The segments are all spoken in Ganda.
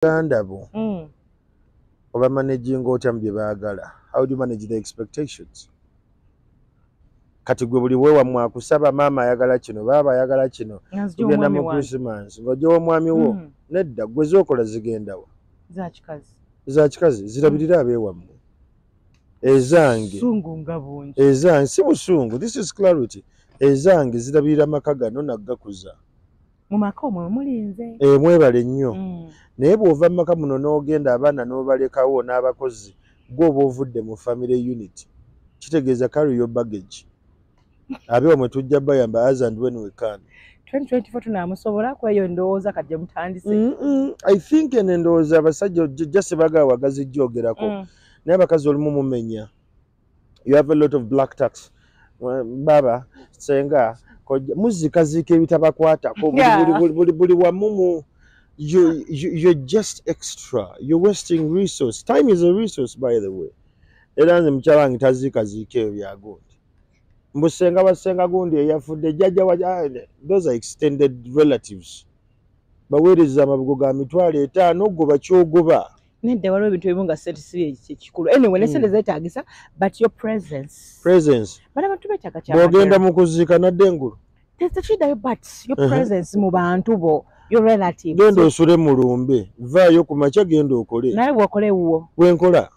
Gandabo. Oba managing otya mu bye baagala. How do you manage the expectations? Kati gwe buli wewa mwakusaba maama ayagala kino baaba ayagala kino tugenda mu Christmas ng'ojja w'omwami wo nedda gwe z'okola zigenda wa za kikazi zirabirira abeewammwe ezange si busungu, this is clarity. Ezange zirabirira maka gano naggakuza mu maka omwe mulinze mwebale nnyo naye bw'ova mu maka muno n'ogenda abaana n'obalekawo n'abakozi gw'oba ovudde mu family unit kitegeeza carry your baggage. Abewa mwe tujja bayamba as and when we can. 2024 tunamusobola kweyo ndowooza kajja mutandise. I think endowooza abasajja just baga wagazi jjogerako naye abakazi olumu mumenya. You have a lot of black tax. Baba senga muzikaziika ebitabakwatako buli wamumu. You're just extra. You're wasting resource. Time is a resource, by the way. Era nze mukyala wange taziikaziika ebyo byagundi. Mbusenga basenga gundi eyafudde jjajja wa those are extended relatives. Baweereza amabugo ga mitwalo 5 ogoba kyogoba. Nedda waliwo ebintu ebimu nga sente si kikulu. Anyway, ne sente zeetaagisa, but your presence. Bana bantu beetaaga kyama. Bw'ogenda mu kuziika nadde engulu. Tekiddayo but your presence mu bantu bo. Your relatives. Genda osule mu lumbe. Vaayo ku makya genda okole. Naye bw'okole wuwo. Bwenkola.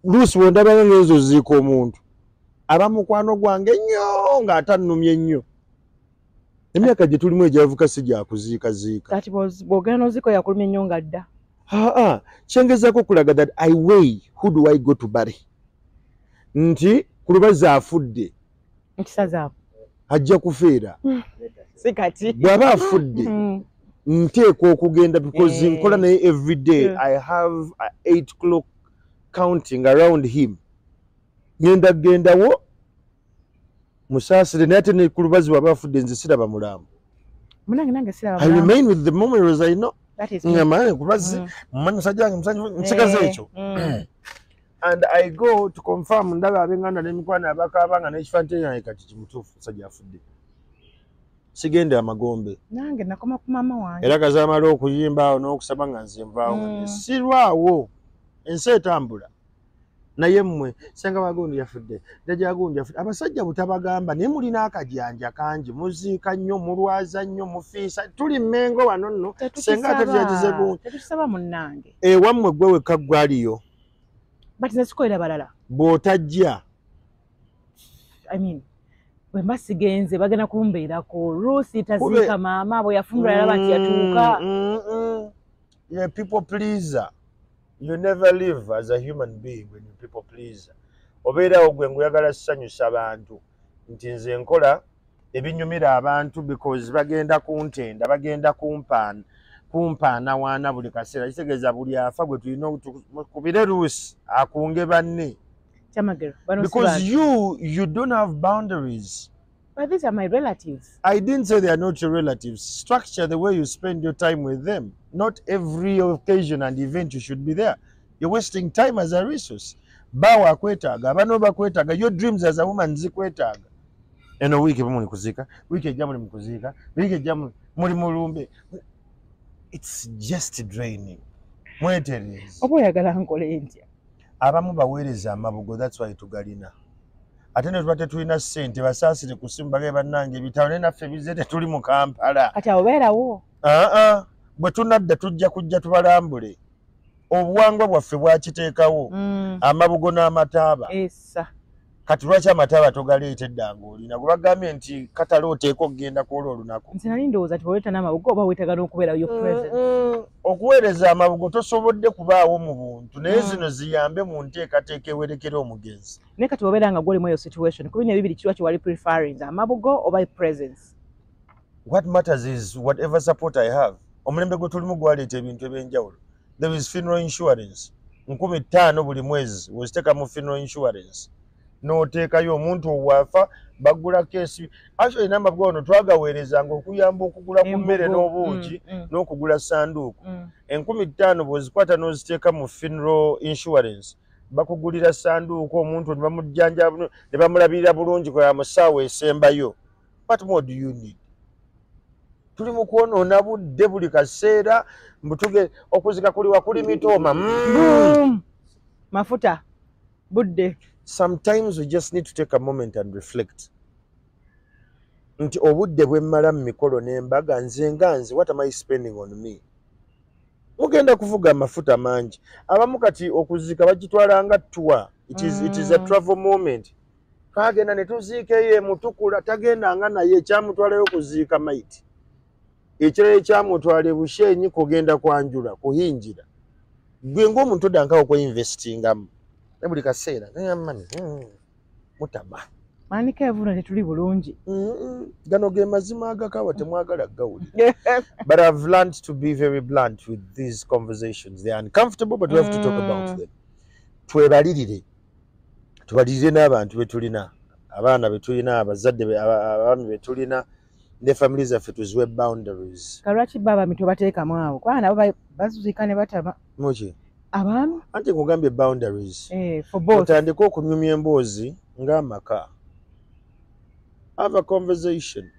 Luusi bw'endaba ng'ezo ziika omuntu. Abamukwano gwange nnyo ng'atannumye nnyo. Emyaka gye tulimu egyavuka si gya kuziikaziika. Kati bw'ogenda n'oziiko yakulumya nnyo nga dda. Kyengezaako okulaga that I weigh who do I go to bury. Nti ku lubazi afudde. Nkisazaako. Ajja kufeera. Si kati. Bw'aba afudde. Nteekwa okugenda because nkola naye every day. I have 8 clock counting around him. Ngenda gendawo musaasire naye ate ne ku lubazi bw'aba afudde nze siraba mulambo. Munange nange siraba I remain with the memories I know. That is Ngamaye ku lubazi mmanyi musajja wange nsekaze ekyo. And I go to confirm ndaba abenganda n'emikwano abakaabanga n'ekifaananyi kyange kati kimutuufu musajja afudde. Sigende amagombe. Nange nakoma ku maama wange. Era kazamala okuyimba awo n'okusaba nga nze nvaawo. Sirwawo ensi etambula. Naye mmwe senga wagundi yafudde jjajja wagundi yafudde abasajja butabagamba naye mulina akajanja kangi muziika nnyo mulwaza nnyo mufiisa tuli mmengo wano nno senga tetuyagize gundi tetusaba munnange wammwe gwe wekka gwaliyo bati nesikolera balala bw'otajja I mean bwe mba sigenze bagenda kumbeerako Lucy taziika maama bwe yafumbula yalaba nti yatuuka yeah, people pleaser. You never live as a human being when you people please. Obeerawo gwe nguyagala ssanyusa abantu nti nze nkola ebinyumira abantu because bagenda kuntenda bagenda kumpaana waana buli kaseera kitegeeza buli afa gwe tulina kubire Luusi akunge banne because you don't have boundaries. But these are my relatives. I didn't say they are not your relatives. Structure the way you spend your time with them. Not every occasion and event you should be there. You're wasting time as a resource. Bawa akwetaaga, abano bakwetaaga, your dreams as a woman zikwetaaga. Eno wiki muli kuzika, wiki ejja muli mukuzika, wiki ejja muli mulumbe. It's just draining. Mweterezi. Obo yagala nkole ntya. Abamu baweereza amabugo, that's why tugalina. Ate ne tuba tetulina ssente basaasire ku ssimu bagee bannange ebitabo naye naffe bize tetuli mu Kampala. Kati obeerawo. Bwe tunadda tujja kujja tubalambule. Obuwangwa bwaffe bwakiteekawo. Amabugo n'amataaba. Kati lwaki amataaba togaleetedde ng'olina? Gwe bagambye nti katale oteeka okugenda kwolwo olunaku. Nze nali ndowooza ti bw'oleeta n'amabugo oba weetaaga n'okubeerawo yo presence. Okuweereza amabugo tosobodde kubaawo mu buntu naye zino ziyambe mu nteekateeka ewerekera omugenzi. Naye kati obeera nga gw'olimu eyo situation 12 kiwa kiwali preferring amabugo oba presence. What matters is whatever support I have. Omulembe gwe tulimu gwaleeta ebintu ebyenjawulo. There is funeral insurance. 15,000 buli mwezi woziteeka mu funeral insurance. N'oteekayo omuntu obwafa bagula keesi. Actually n'amabugo ono twagaweerezanga okuyamba okugula ku mmere n'obuugi n'okugula sanduuku. 15,000 bw'ozikwata n'oziteeka mu funeral insurance. Bakugulira sanduuku omuntu ne bamujjanja ne bamulabirira bulungi kwa musaawe esembayo. What more do you need? tuli mu kwonoona budde buli kaseera mbutuge okuzika kuli wakuli mitooma mafuta budde. Sometimes we just need to take a moment and reflect nti obudde bwe mmala mu mikolo n'embaga nze what am I spending on me? Mugenda kuvuga amafuta mangi abamu kati okuzika bagitwala nga tour. It is a travel moment. Twagenda ne tuziika ye mutukula tagenda nga naye ekyamutwalayo okuziika maiti ekirala ekyamutwala ebushenyi kugenda kwanjula kuhinjira gwe ng'omuntu odankawo kweinvestingamu ne buli kaseera mani mutama manika evuna tetuli bulungi gano ge mazima agakawa temwagala gawuli. But I've learned to be very blunt with these conversations. They are uncomfortable, but we have to talk about them. Twebalirire tubalirire n'abantu betulina abaana betulina abazadde abaami betulina ne families zaffe tuziwe boundaries. Kalwaki baba mitwe bateekamu awo kubanga nabo bazuzika ne batama muki abaami anti nkugambye boundaries for both. Otandika okunyumya emboozi ng'amaka. Have a conversation.